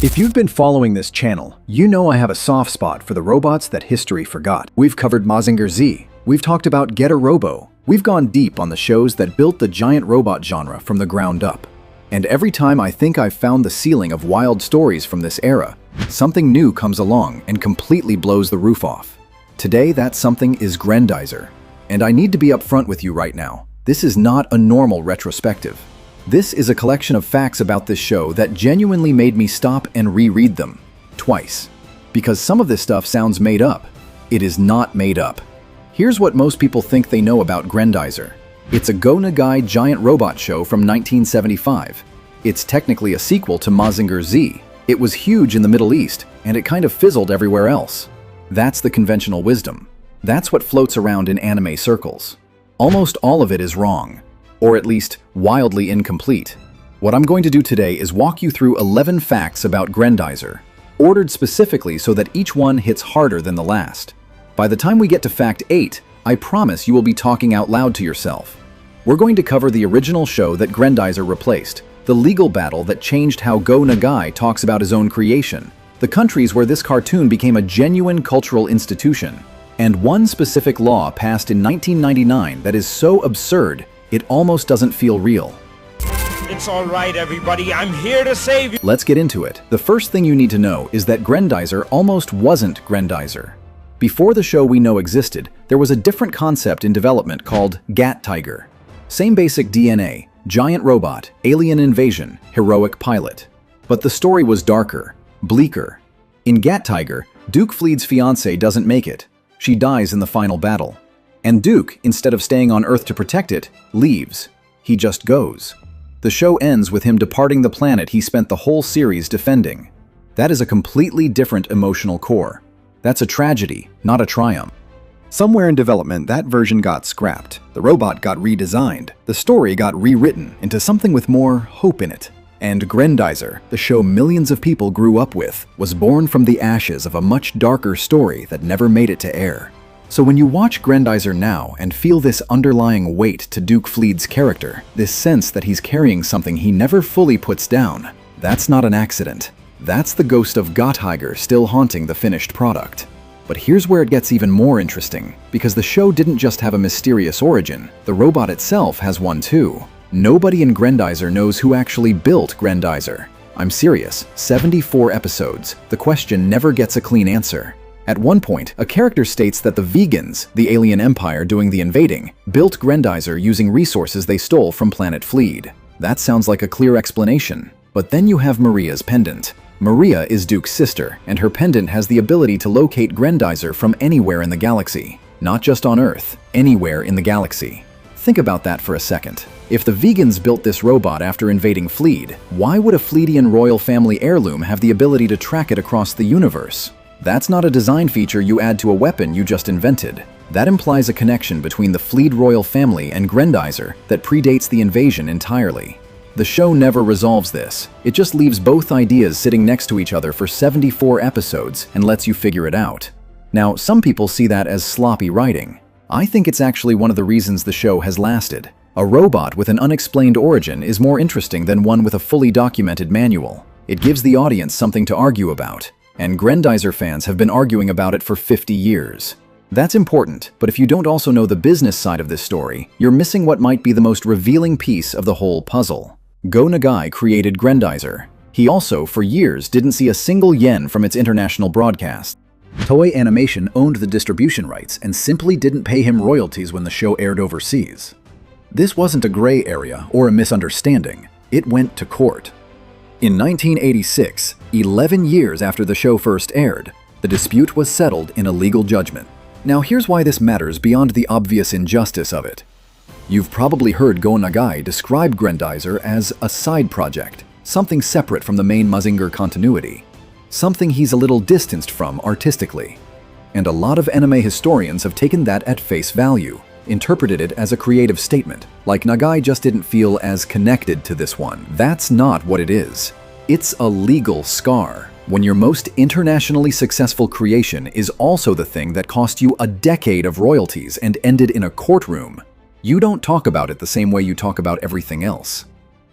If you've been following this channel, you know I have a soft spot for the robots that history forgot. We've covered Mazinger Z, we've talked about Getter Robo, we've gone deep on the shows that built the giant robot genre from the ground up. And every time I think I've found the ceiling of wild stories from this era, something new comes along and completely blows the roof off. Today, that something is Grendizer. And I need to be upfront with you right now. This is not a normal retrospective. This is a collection of facts about this show that genuinely made me stop and reread them. Twice. Because some of this stuff sounds made up. It is not made up. Here's what most people think they know about Grendizer. It's a Go Nagai giant robot show from 1975. It's technically a sequel to Mazinger Z. It was huge in the Middle East, and it kind of fizzled everywhere else. That's the conventional wisdom. That's what floats around in anime circles. Almost all of it is wrong, or at least wildly incomplete. What I'm going to do today is walk you through 11 facts about Grendizer, ordered specifically so that each one hits harder than the last. By the time we get to fact 8, I promise you will be talking out loud to yourself. We're going to cover the original show that Grendizer replaced, the legal battle that changed how Go Nagai talks about his own creation, the countries where this cartoon became a genuine cultural institution, and one specific law passed in 1999 that is so absurd it almost doesn't feel real. It's all right, everybody. I'm here to save you. Let's get into it. The first thing you need to know is that Grendizer almost wasn't Grendizer. Before the show we know existed, there was a different concept in development called Gat Tiger. Same basic DNA, giant robot, alien invasion, heroic pilot. But the story was darker, bleaker. In Gat Tiger, Duke Fleet's fiancée doesn't make it. She dies in the final battle. And Duke, instead of staying on Earth to protect it, leaves. He just goes. The show ends with him departing the planet he spent the whole series defending. That is a completely different emotional core. That's a tragedy, not a triumph. Somewhere in development, that version got scrapped. The robot got redesigned. The story got rewritten into something with more hope in it. And Grendizer, the show millions of people grew up with, was born from the ashes of a much darker story that never made it to air. So when you watch Grendizer now and feel this underlying weight to Duke Fleet's character, this sense that he's carrying something he never fully puts down, that's not an accident. That's the ghost of Gat-Tiger still haunting the finished product. But here's where it gets even more interesting, because the show didn't just have a mysterious origin, the robot itself has one too. Nobody in Grendizer knows who actually built Grendizer. I'm serious, 74 episodes, the question never gets a clean answer. At one point, a character states that the Vegans, the alien empire doing the invading, built Grendizer using resources they stole from planet Fleed. That sounds like a clear explanation. But then you have Maria's pendant. Maria is Duke's sister, and her pendant has the ability to locate Grendizer from anywhere in the galaxy. Not just on Earth, anywhere in the galaxy. Think about that for a second. If the Vegans built this robot after invading Fleed, why would a Fleedian royal family heirloom have the ability to track it across the universe? That's not a design feature you add to a weapon you just invented. That implies a connection between the Fleed royal family and Grendizer that predates the invasion entirely. The show never resolves this. It just leaves both ideas sitting next to each other for 74 episodes and lets you figure it out. Now, some people see that as sloppy writing. I think it's actually one of the reasons the show has lasted. A robot with an unexplained origin is more interesting than one with a fully documented manual. It gives the audience something to argue about. And Grendizer fans have been arguing about it for 50 years. That's important, but if you don't also know the business side of this story, you're missing what might be the most revealing piece of the whole puzzle. Go Nagai created Grendizer. He also, for years, didn't see a single yen from its international broadcast. Toei Animation owned the distribution rights and simply didn't pay him royalties when the show aired overseas. This wasn't a gray area or a misunderstanding. It went to court. In 1986, 11 years after the show first aired, the dispute was settled in a legal judgment. Now here's why this matters beyond the obvious injustice of it. You've probably heard Go Nagai describe Grendizer as a side project, something separate from the main Mazinger continuity, something he's a little distanced from artistically. And a lot of anime historians have taken that at face value, interpreted it as a creative statement, like Nagai just didn't feel as connected to this one. That's not what it is. It's a legal scar. When your most internationally successful creation is also the thing that cost you a decade of royalties and ended in a courtroom, you don't talk about it the same way you talk about everything else.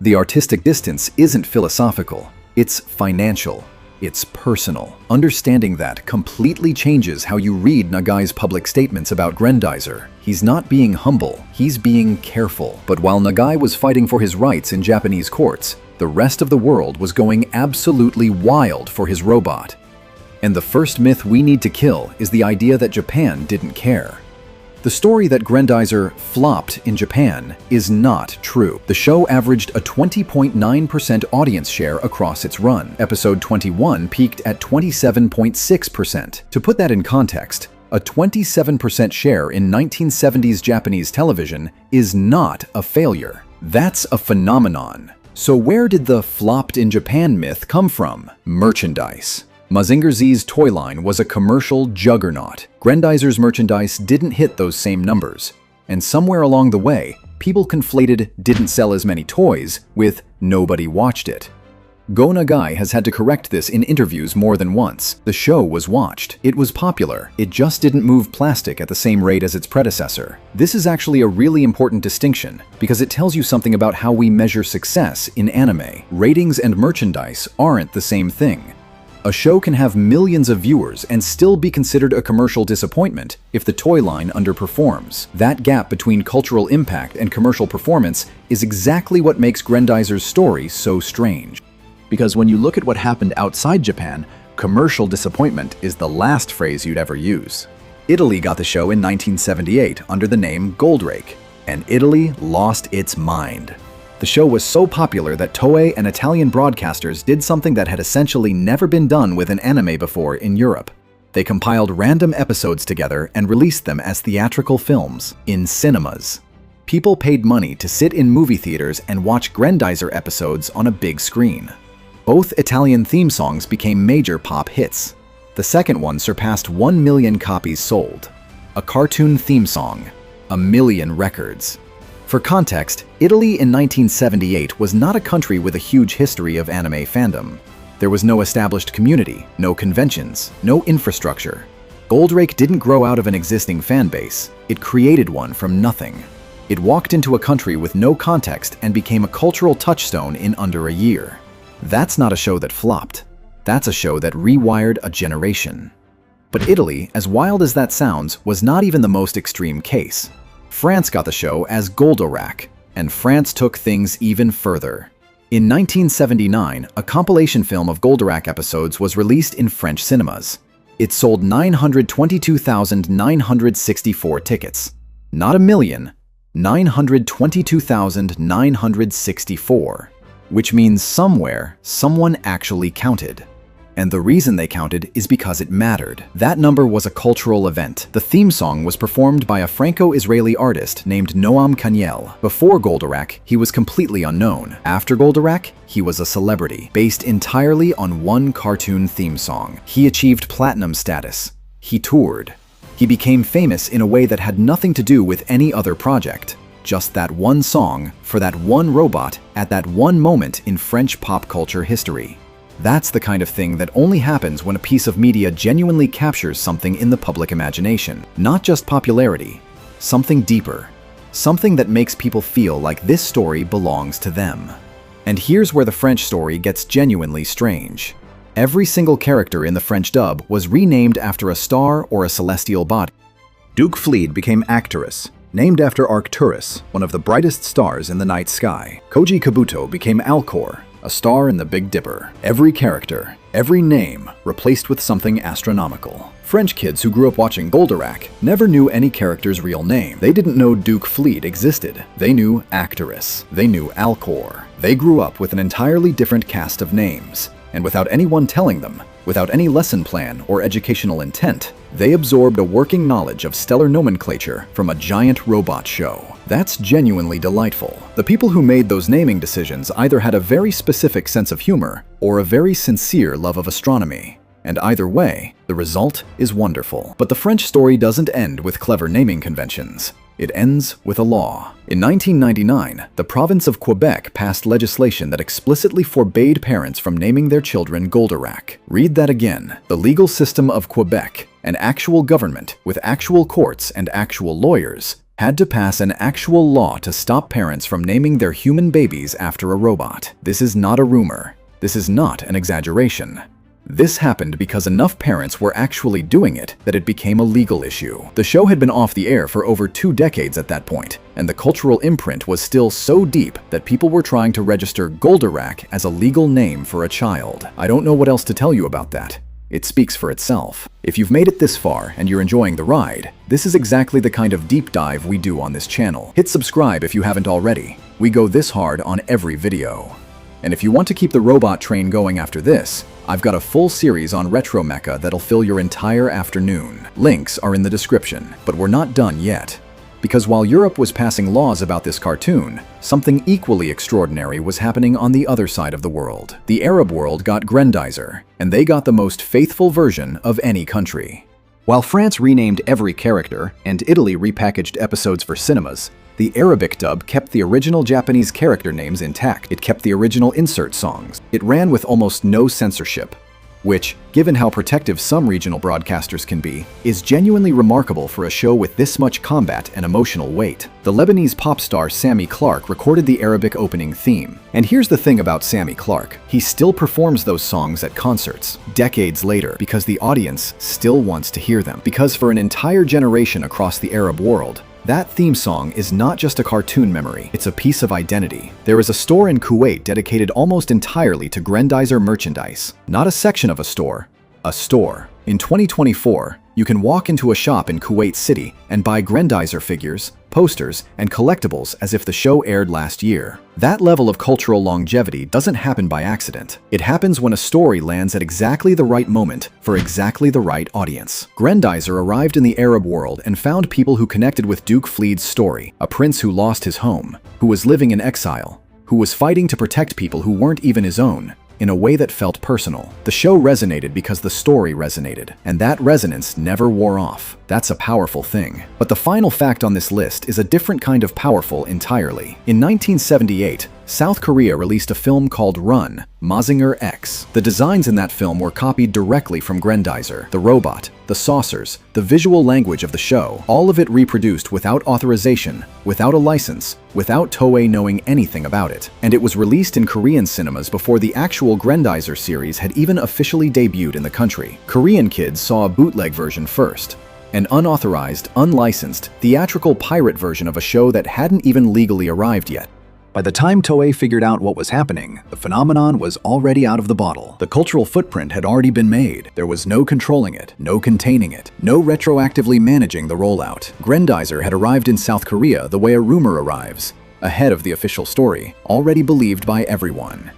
The artistic distance isn't philosophical, it's financial. It's personal. Understanding that completely changes how you read Nagai's public statements about Grendizer. He's not being humble, he's being careful. But while Nagai was fighting for his rights in Japanese courts, the rest of the world was going absolutely wild for his robot. And the first myth we need to kill is the idea that Japan didn't care. The story that Grendizer flopped in Japan is not true. The show averaged a 20.9% audience share across its run. Episode 21 peaked at 27.6%. To put that in context, a 27% share in 1970s Japanese television is not a failure. That's a phenomenon. So where did the flopped in Japan myth come from? Merchandise. Mazinger Z's toy line was a commercial juggernaut. Grendizer's merchandise didn't hit those same numbers. And somewhere along the way, people conflated didn't sell as many toys with nobody watched it. Go Nagai has had to correct this in interviews more than once. The show was watched. It was popular. It just didn't move plastic at the same rate as its predecessor. This is actually a really important distinction because it tells you something about how we measure success in anime. Ratings and merchandise aren't the same thing. A show can have millions of viewers and still be considered a commercial disappointment if the toy line underperforms. That gap between cultural impact and commercial performance is exactly what makes Grendizer's story so strange. Because when you look at what happened outside Japan, commercial disappointment is the last phrase you'd ever use. Italy got the show in 1978 under the name Goldrake, and Italy lost its mind. The show was so popular that Toei and Italian broadcasters did something that had essentially never been done with an anime before in Europe. They compiled random episodes together and released them as theatrical films in cinemas. People paid money to sit in movie theaters and watch Grendizer episodes on a big screen. Both Italian theme songs became major pop hits. The second one surpassed 1 million copies sold. A cartoon theme song, 1 million records. For context, Italy in 1978 was not a country with a huge history of anime fandom. There was no established community, no conventions, no infrastructure. Goldrake didn't grow out of an existing fan base. It created one from nothing. It walked into a country with no context and became a cultural touchstone in under a year. That's not a show that flopped. That's a show that rewired a generation. But Italy, as wild as that sounds, was not even the most extreme case. France got the show as Goldorak, and France took things even further. In 1979, a compilation film of Goldorak episodes was released in French cinemas. It sold 922,964 tickets. Not a million, 922,964. Which means somewhere, someone actually counted. And the reason they counted is because it mattered. That number was a cultural event. The theme song was performed by a Franco-Israeli artist named Noam Kaniel. Before Goldorak, he was completely unknown. After Goldorak, he was a celebrity, based entirely on one cartoon theme song. He achieved platinum status. He toured. He became famous in a way that had nothing to do with any other project. Just that one song, for that one robot, at that one moment in French pop culture history. That's the kind of thing that only happens when a piece of media genuinely captures something in the public imagination. Not just popularity, something deeper. Something that makes people feel like this story belongs to them. And here's where the French story gets genuinely strange. Every single character in the French dub was renamed after a star or a celestial body. Duke Fleed became Arcturus, named after Arcturus, one of the brightest stars in the night sky. Koji Kabuto became Alcor, a star in the Big Dipper. Every character, every name, replaced with something astronomical. French kids who grew up watching Goldorak never knew any character's real name. They didn't know Duke Fleed existed. They knew Arcturus. They knew Alcor. They grew up with an entirely different cast of names. And without anyone telling them, without any lesson plan or educational intent, they absorbed a working knowledge of stellar nomenclature from a giant robot show. That's genuinely delightful. The people who made those naming decisions either had a very specific sense of humor or a very sincere love of astronomy. And either way, the result is wonderful. But the French story doesn't end with clever naming conventions. It ends with a law. In 1999, the province of Quebec passed legislation that explicitly forbade parents from naming their children Goldorak. Read that again. The legal system of Quebec, an actual government with actual courts and actual lawyers, had to pass an actual law to stop parents from naming their human babies after a robot. This is not a rumor. This is not an exaggeration. This happened because enough parents were actually doing it that it became a legal issue. The show had been off the air for over 2 decades at that point, and the cultural imprint was still so deep that people were trying to register Goldorak as a legal name for a child. I don't know what else to tell you about that. It speaks for itself. If you've made it this far and you're enjoying the ride, this is exactly the kind of deep dive we do on this channel. Hit subscribe if you haven't already. We go this hard on every video. And if you want to keep the robot train going after this, I've got a full series on Retro Mecha that'll fill your entire afternoon. Links are in the description, but we're not done yet. Because while Europe was passing laws about this cartoon, something equally extraordinary was happening on the other side of the world. The Arab world got Grendizer, and they got the most faithful version of any country. While France renamed every character and Italy repackaged episodes for cinemas, the Arabic dub kept the original Japanese character names intact. It kept the original insert songs. It ran with almost no censorship, which, given how protective some regional broadcasters can be, is genuinely remarkable for a show with this much combat and emotional weight. The Lebanese pop star Sammy Clark recorded the Arabic opening theme. And here's the thing about Sammy Clark. He still performs those songs at concerts, decades later, because the audience still wants to hear them. Because for an entire generation across the Arab world, that theme song is not just a cartoon memory, it's a piece of identity. There is a store in Kuwait dedicated almost entirely to Grendizer merchandise. Not a section of a store, a store. In 2024, you can walk into a shop in Kuwait City and buy Grendizer figures, posters, and collectibles as if the show aired last year. That level of cultural longevity doesn't happen by accident. It happens when a story lands at exactly the right moment for exactly the right audience. Grendizer arrived in the Arab world and found people who connected with Duke Fleed's story, a prince who lost his home, who was living in exile, who was fighting to protect people who weren't even his own, in a way that felt personal. The show resonated because the story resonated, and that resonance never wore off. That's a powerful thing. But the final fact on this list is a different kind of powerful entirely. In 1978, South Korea released a film called Run, Mazinger X. The designs in that film were copied directly from Grendizer. The robot, the saucers, the visual language of the show, all of it reproduced without authorization, without a license, without Toei knowing anything about it. And it was released in Korean cinemas before the actual Grendizer series had even officially debuted in the country. Korean kids saw a bootleg version first. An unauthorized, unlicensed, theatrical pirate version of a show that hadn't even legally arrived yet. By the time Toei figured out what was happening, the phenomenon was already out of the bottle. The cultural footprint had already been made. There was no controlling it, no containing it, no retroactively managing the rollout. Grendizer had arrived in South Korea the way a rumor arrives, ahead of the official story, already believed by everyone.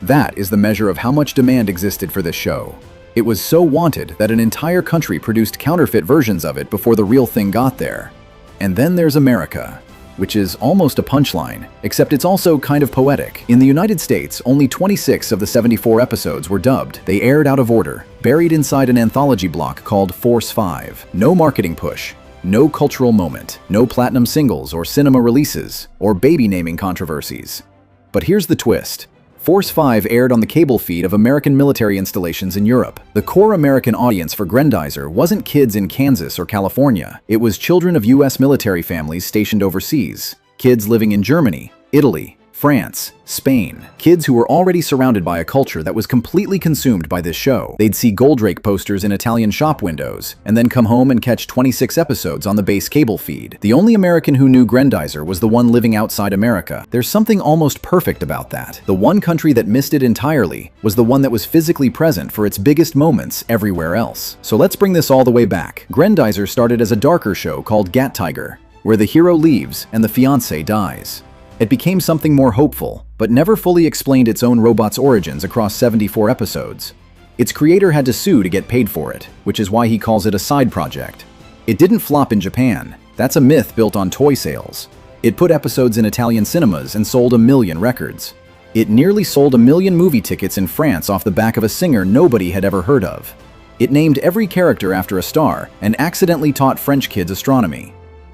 That is the measure of how much demand existed for this show. It was so wanted that an entire country produced counterfeit versions of it before the real thing got there. And then there's America, which is almost a punchline, except it's also kind of poetic. In the United States, only 26 of the 74 episodes were dubbed. They aired out of order, buried inside an anthology block called Force 5. No marketing push, no cultural moment, no platinum singles or cinema releases, or baby naming controversies. But here's the twist. Force 5 aired on the cable feed of American military installations in Europe. The core American audience for Grendizer wasn't kids in Kansas or California. It was children of US military families stationed overseas, kids living in Germany, Italy, France, Spain, kids who were already surrounded by a culture that was completely consumed by this show. They'd see Goldrake posters in Italian shop windows, and then come home and catch 26 episodes on the base cable feed. The only American who knew Grendizer was the one living outside America. There's something almost perfect about that. The one country that missed it entirely was the one that was physically present for its biggest moments everywhere else. So let's bring this all the way back. Grendizer started as a darker show called Gat Tiger, where the hero leaves and the fiancé dies. It became something more hopeful, but never fully explained its own robot's origins across 74 episodes. Its creator had to sue to get paid for it, which is why he calls it a side project. It didn't flop in Japan. That's a myth built on toy sales. It put episodes in Italian cinemas and sold 1 million records. It nearly sold 1 million movie tickets in France off the back of a singer nobody had ever heard of. It named every character after a star and accidentally taught French kids astronomy.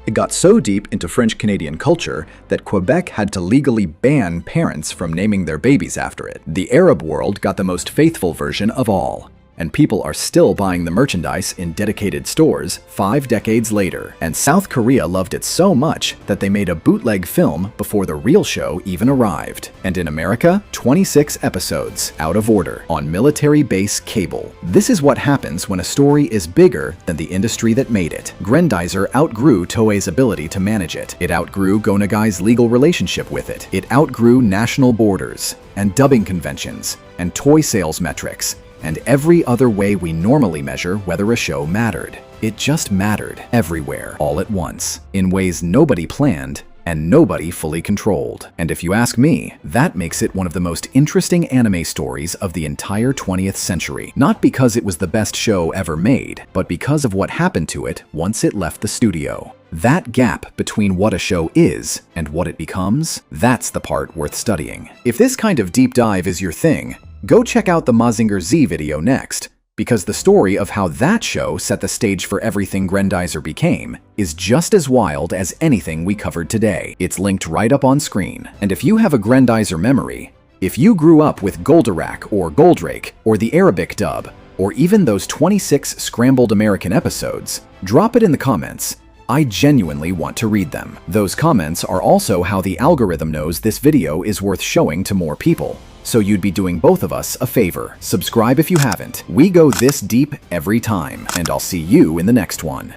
It got so deep into French-Canadian culture that Quebec had to legally ban parents from naming their babies after it. The Arab world got the most faithful version of all. and people are still buying the merchandise in dedicated stores 5 decades later. And South Korea loved it so much that they made a bootleg film before the real show even arrived. And in America, 26 episodes, out of order, on military base cable. This is what happens when a story is bigger than the industry that made it. Grendizer outgrew Toei's ability to manage it. It outgrew Go Nagai's legal relationship with it. It outgrew national borders, and dubbing conventions, and toy sales metrics, and every other way we normally measure whether a show mattered. It just mattered everywhere, all at once, in ways nobody planned and nobody fully controlled. And if you ask me, that makes it one of the most interesting anime stories of the entire 20th century. Not because it was the best show ever made, but because of what happened to it once it left the studio. That gap between what a show is and what it becomes, that's the part worth studying. If this kind of deep dive is your thing, go check out the Mazinger Z video next, because the story of how that show set the stage for everything Grendizer became is just as wild as anything we covered today. It's linked right up on screen. And if you have a Grendizer memory, if you grew up with Goldorak or Goldrake or the Arabic dub, or even those 26 scrambled American episodes, drop it in the comments. I genuinely want to read them. Those comments are also how the algorithm knows this video is worth showing to more people. So you'd be doing both of us a favor. Subscribe if you haven't. We go this deep every time, and I'll see you in the next one.